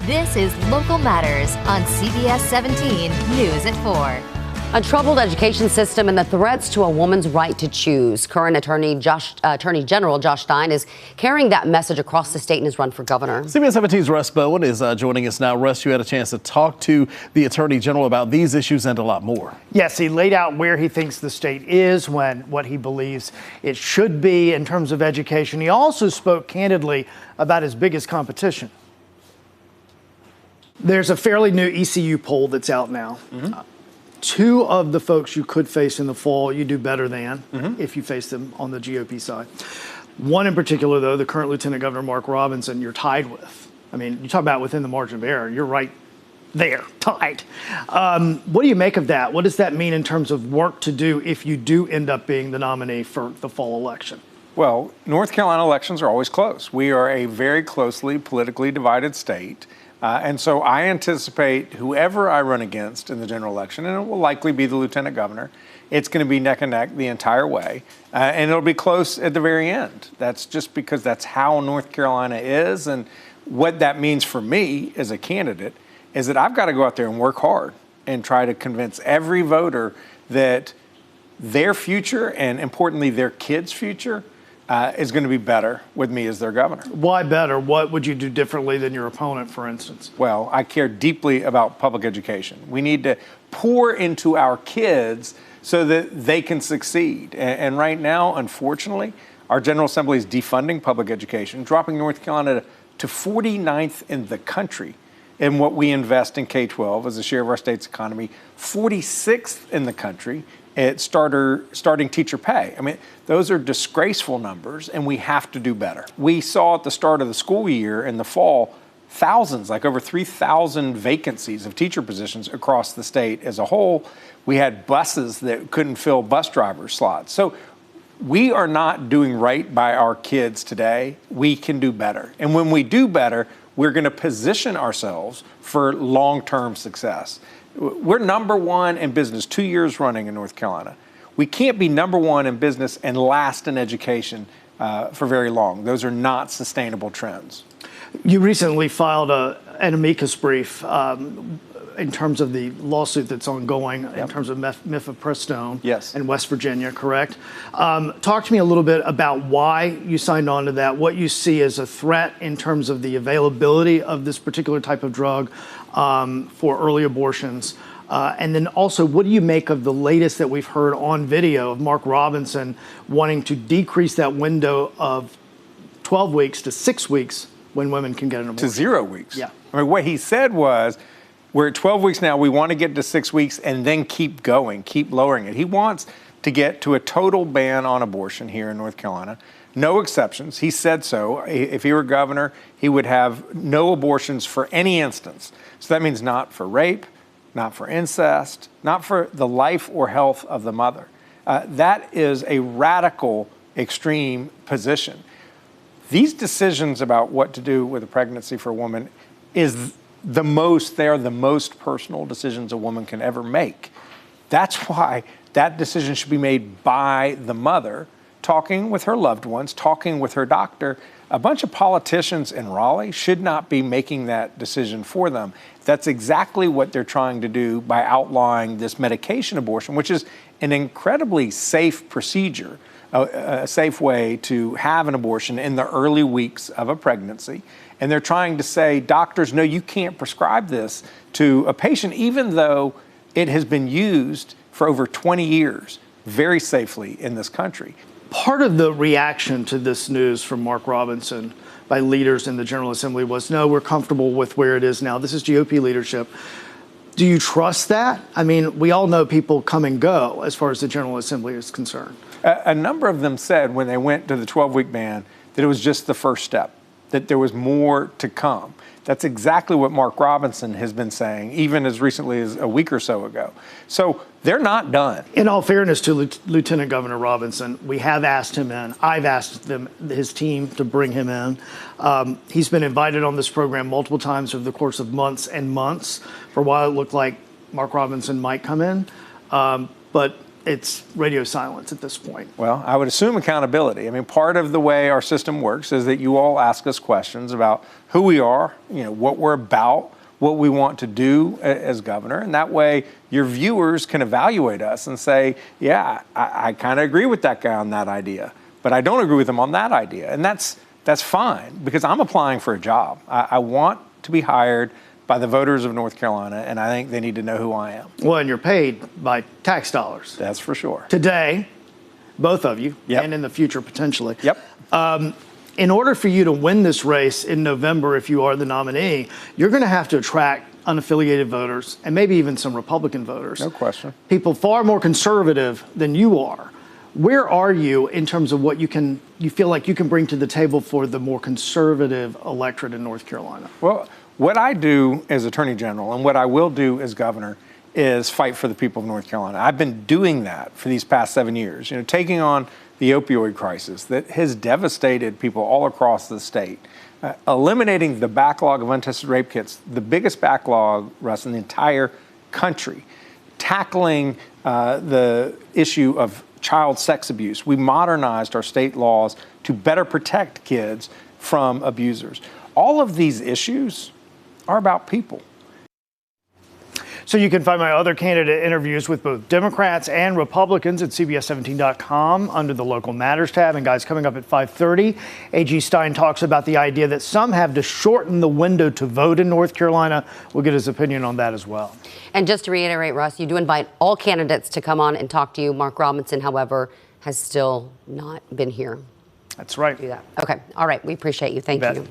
This is Local Matters on CBS 17 News at 4. A troubled education system and the threats to a woman's right to choose. Current Attorney General Josh Stein is carrying that message across the state in his run for governor. CBS 17's Russ Bowen is joining us now. Russ, you had a chance to talk to the Attorney General about these issues and a lot more. Yes, he laid out where he thinks the state is, what he believes it should be in terms of education. He also spoke candidly about his biggest competition. There's a fairly new ECU poll that's out now. Two of the folks you could face in the fall, you do better than if you face them on the GOP side. One in particular, though, the current Lieutenant Governor Mark Robinson, you're tied with. I mean, you talk about within the margin of error, you're right there, tied. What do you make of that? What does that mean in terms of work to do if you do end up being the nominee for the fall election? Well, North Carolina elections are always close. We are a very closely politically divided state. And so I anticipate whoever I run against in the general election, and it will likely be the lieutenant governor, it's going to be neck and neck the entire way. And it'll be close at the very end. That's just because that's how North Carolina is. And what that means for me as a candidate is that I've got to go out there and work hard and try to convince every voter that their future, and importantly, their kids' future, is going to be better with me as their governor. Why better? What would you do differently than your opponent, for instance? Well, I care deeply about public education. We need to pour into our kids so that they can succeed. And right now, unfortunately, our General Assembly is defunding public education, dropping North Carolina to 49th in the country in what we invest in K-12 as a share of our state's economy, 46th in the country at starting teacher pay. I mean, those are disgraceful numbers, and we have to do better. We saw at the start of the school year in the fall, thousands, like over 3,000 vacancies of teacher positions across the state as a whole. We had buses that couldn't fill bus driver slots. So we are not doing right by our kids today. We can do better. And when we do better, we're going to position ourselves for long-term success. We're number one in business 2 years running in North Carolina. We can't be number one in business and last in education for very long. Those are not sustainable trends. You recently filed an amicus brief in terms of the lawsuit that's ongoing in terms of mifepristone in West Virginia, correct? Talk to me a little bit about why you signed on to that, what you see as a threat in terms of the availability of this particular type of drug for early abortions. And then also, what do you make of the latest that we've heard on video of Mark Robinson wanting to decrease that window of 12 weeks to 6 weeks when women can get an abortion? To 0 weeks. Yeah. I mean, what he said was, we're at 12 weeks now, we want to get to 6 weeks and then keep going, keep lowering it. He wants to get to a total ban on abortion here in North Carolina. No exceptions. He said so. If he were governor, he would have no abortions for any instance. So that means not for rape, not for incest, not for the life or health of the mother. That is a radical, extreme position. These decisions about what to do with a pregnancy for a woman they are the most personal decisions a woman can ever make. That's why that decision should be made by the mother, talking with her loved ones, talking with her doctor. A bunch of politicians in Raleigh should not be making that decision for them. That's exactly what they're trying to do by outlawing this medication abortion, which is an incredibly safe procedure, a safe way to have an abortion in the early weeks of a pregnancy. And they're trying to say, doctors, no, you can't prescribe this to a patient, even though it has been used for over 20 years very safely in this country. Part of the reaction to this news from Mark Robinson by leaders in the General Assembly was, no, we're comfortable with where it is now. This is GOP leadership. Do you trust that? I mean, we all know people come and go as far as the General Assembly is concerned. A number of them said when they went to the 12-week ban that it was just the first step, that there was more to come. That's exactly what Mark Robinson has been saying, even as recently as a week or so ago. So they're not done. In all fairness to Lieutenant Governor Robinson, we have asked him in. I've asked his team to bring him in. He's been invited on this program multiple times over the course of months and months. For a while, it looked like Mark Robinson might come in. But it's radio silence at this point. Well, I would assume accountability. I mean, part of the way our system works is that you all ask us questions about who we are, what we're about, what we want to do as governor. And that way your viewers can evaluate us and say, yeah, I kind of agree with that guy on that idea, but I don't agree with him on that idea. And that's fine, because I'm applying for a job. I want to be hired by the voters of North Carolina, and I think they need to know who I am. Well, and you're paid by tax dollars. That's for sure. Today, both of you, Yep. and in the future potentially. Yep. In order for you to win this race in November, if you are the nominee, you're going to have to attract unaffiliated voters and maybe even some Republican voters. No question. People far more conservative than you are. Where are you in terms of what you feel like you can bring to the table for the more conservative electorate in North Carolina? Well, what I do as Attorney General and what I will do as governor is fight for the people of North Carolina. I've been doing that for these past 7 years, taking on the opioid crisis that has devastated people all across the state, eliminating the backlog of untested rape kits, the biggest backlog, Russ, in the entire country, tackling the issue of child sex abuse. We modernized our state laws to better protect kids from abusers. All of these issues are about people. So you can find my other candidate interviews with both Democrats and Republicans at CBS17.com under the Local Matters tab. And guys, coming up at 5:30, AG Stein talks about the idea that some have to shorten the window to vote in North Carolina. We'll get his opinion on that as well. And just to reiterate, Russ, you do invite all candidates to come on and talk to you. Mark Robinson, however, has still not been here. That's right. Do that. Okay. All right. We appreciate you. Thank you.